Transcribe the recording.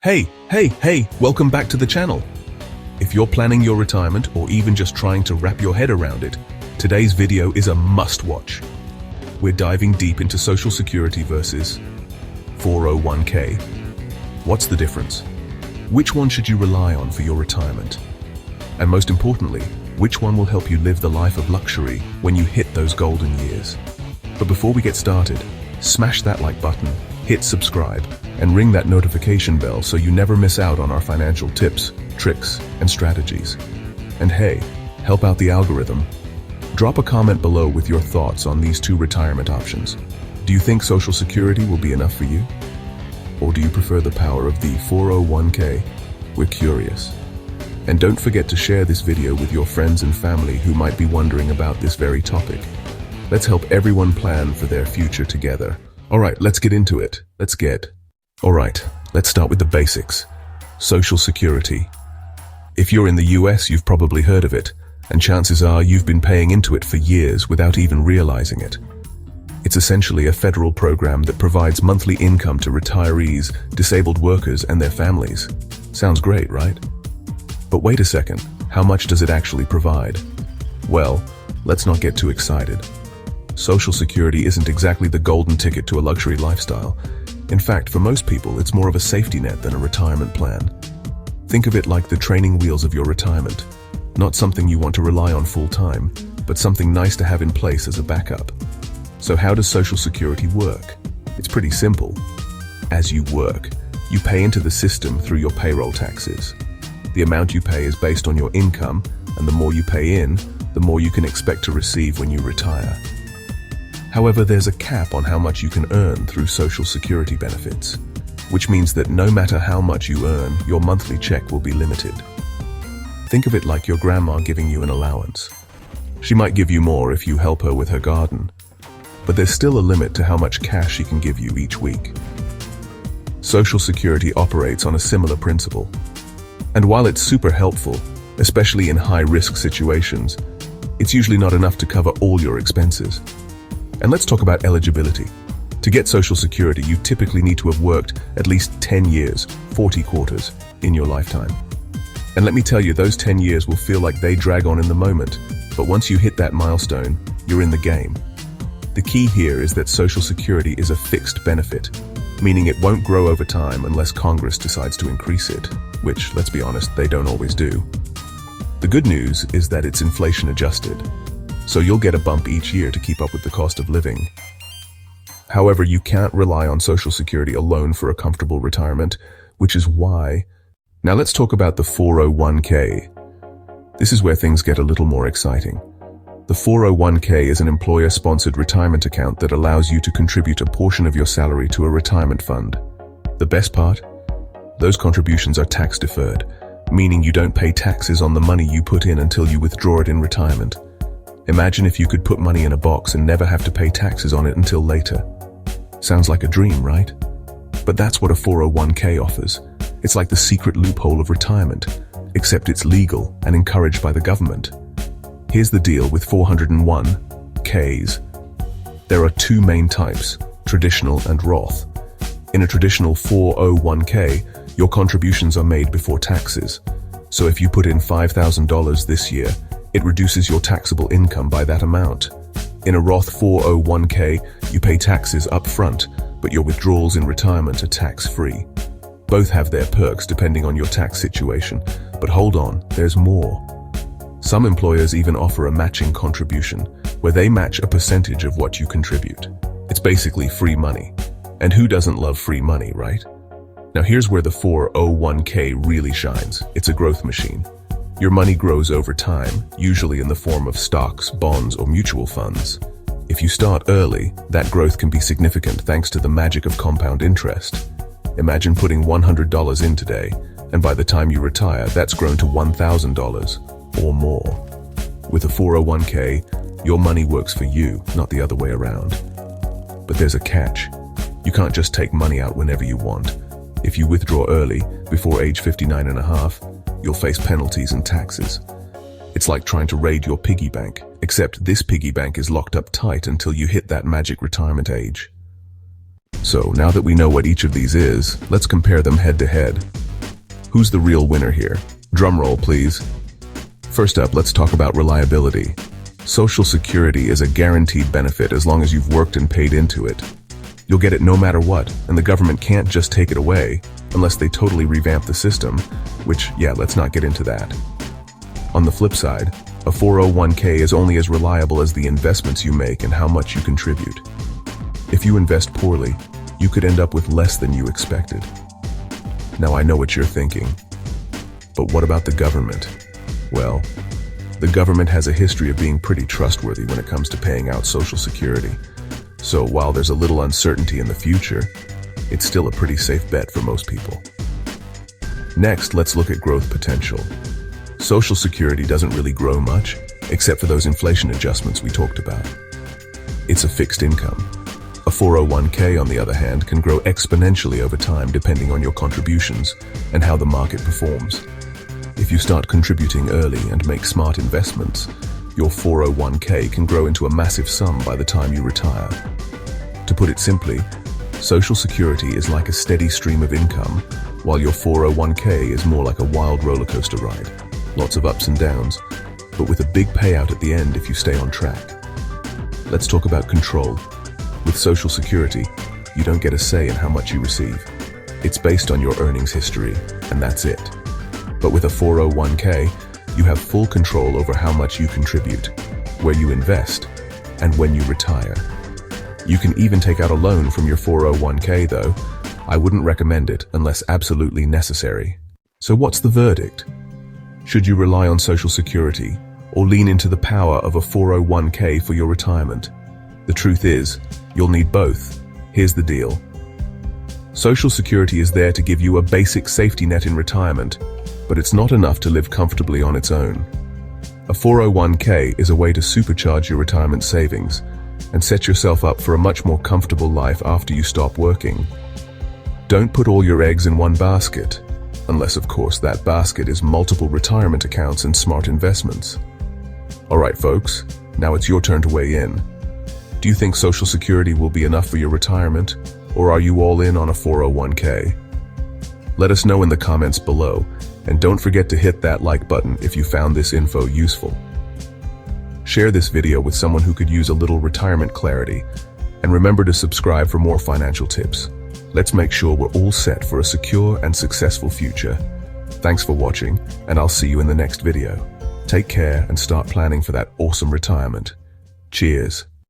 Hey, welcome back to the channel. If you're planning your retirement or even just trying to wrap your head around it, today's video is a must-watch. We're diving deep into Social Security versus 401k. What's the difference? Which one should you rely on for your retirement? And most importantly, which one will help you live the life of luxury when you hit those golden years? But before we get started, smash that like button, hit subscribe, and ring that notification bell so you never miss out on our financial tips, tricks, and strategies. And hey, help out the algorithm. Drop a comment below with your thoughts on these two retirement options. Do you think Social Security will be enough for you? Or do you prefer the power of the 401k? We're curious. And don't forget to share this video with your friends and family who might be wondering about this very topic. Let's help everyone plan for their future together. Alright, let's get into it. Alright, let's start with the basics. Social Security. If you're in the US, you've probably heard of it, and chances are you've been paying into it for years without even realizing it. It's essentially a federal program that provides monthly income to retirees, disabled workers, and their families. Sounds great, right? But wait a second, how much does it actually provide? Well, let's not get too excited. Social Security isn't exactly the golden ticket to a luxury lifestyle. In fact, for most people, it's more of a safety net than a retirement plan. Think of it like the training wheels of your retirement. Not something you want to rely on full-time, but something nice to have in place as a backup. So how does Social Security work? It's pretty simple. As you work, you pay into the system through your payroll taxes. The amount you pay is based on your income, and the more you pay in, the more you can expect to receive when you retire. However, there's a cap on how much you can earn through Social Security benefits, which means that no matter how much you earn, your monthly check will be limited. Think of it like your grandma giving you an allowance. She might give you more if you help her with her garden, but there's still a limit to how much cash she can give you each week. Social Security operates on a similar principle. And while it's super helpful, especially in high-risk situations, it's usually not enough to cover all your expenses. And let's talk about eligibility. To get Social Security, you typically need to have worked at least 10 years, 40 quarters, in your lifetime. And let me tell you, those 10 years will feel like they drag on in the moment, but once you hit that milestone, you're in the game. The key here is that Social Security is a fixed benefit, meaning it won't grow over time unless Congress decides to increase it, which, let's be honest, they don't always do. The good news is that it's inflation adjusted, so you'll get a bump each year to keep up with the cost of living. However, you can't rely on Social Security alone for a comfortable retirement, which is why... Now let's talk about the 401k. This is where things get a little more exciting. The 401k is an employer-sponsored retirement account that allows you to contribute a portion of your salary to a retirement fund. The best part? Those contributions are tax-deferred, meaning you don't pay taxes on the money you put in until you withdraw it in retirement. Imagine if you could put money in a box and never have to pay taxes on it until later. Sounds like a dream, right? But that's what a 401k offers. It's like the secret loophole of retirement, except it's legal and encouraged by the government. Here's the deal with 401ks. There are two main types, traditional and Roth. In a traditional 401k, your contributions are made before taxes. So if you put in $5,000 this year, it reduces your taxable income by that amount. In a Roth 401k, you pay taxes up front, but your withdrawals in retirement are tax-free. Both have their perks depending on your tax situation, but hold on, there's more. Some employers even offer a matching contribution, where they match a percentage of what you contribute. It's basically free money. And who doesn't love free money, right? Now here's where the 401k really shines. It's a growth machine. Your money grows over time, usually in the form of stocks, bonds, or mutual funds. If you start early, that growth can be significant thanks to the magic of compound interest. Imagine putting $100 in today, and by the time you retire, that's grown to $1,000 or more. With a 401k, your money works for you, not the other way around. But there's a catch. You can't just take money out whenever you want. If you withdraw early, before age 59 and a half, you'll face penalties and taxes. It's like trying to raid your piggy bank, except this piggy bank is locked up tight until you hit that magic retirement age. So now that we know what each of these is, let's compare them head to head. Who's the real winner here? Drum roll, please. First up, let's talk about reliability. Social Security is a guaranteed benefit as long as you've worked and paid into it. You'll get it no matter what, and the government can't just take it away unless they totally revamp the system, which, yeah, let's not get into that. On the flip side, a 401k is only as reliable as the investments you make and how much you contribute. If you invest poorly, you could end up with less than you expected. Now I know what you're thinking, but what about the government? Well, the government has a history of being pretty trustworthy when it comes to paying out Social Security. So while there's a little uncertainty in the future, it's still a pretty safe bet for most people. Next, let's look at growth potential. Social Security doesn't really grow much, except for those inflation adjustments we talked about. It's a fixed income. A 401k, on the other hand, can grow exponentially over time depending on your contributions and how the market performs. If you start contributing early and make smart investments, your 401k can grow into a massive sum by the time you retire. To put it simply, Social Security is like a steady stream of income, while your 401k is more like a wild roller coaster ride. Lots of ups and downs, but with a big payout at the end if you stay on track. Let's talk about control. With Social Security, you don't get a say in how much you receive. It's based on your earnings history, and that's it. But with a 401k, you have full control over how much you contribute, where you invest, and when you retire. You can even take out a loan from your 401k though. I wouldn't recommend it unless absolutely necessary. So what's the verdict? Should you rely on Social Security or lean into the power of a 401k for your retirement? The truth is, you'll need both. Here's the deal. Social Security is there to give you a basic safety net in retirement, but it's not enough to live comfortably on its own. A 401k is a way to supercharge your retirement savings and set yourself up for a much more comfortable life after you stop working. Don't put all your eggs in one basket, unless of course that basket is multiple retirement accounts and smart investments. Alright folks, now it's your turn to weigh in. Do you think Social Security will be enough for your retirement, or are you all in on a 401k? Let us know in the comments below, and don't forget to hit that like button if you found this info useful. Share this video with someone who could use a little retirement clarity, and remember to subscribe for more financial tips. Let's make sure we're all set for a secure and successful future. Thanks for watching, and I'll see you in the next video. Take care and start planning for that awesome retirement. Cheers.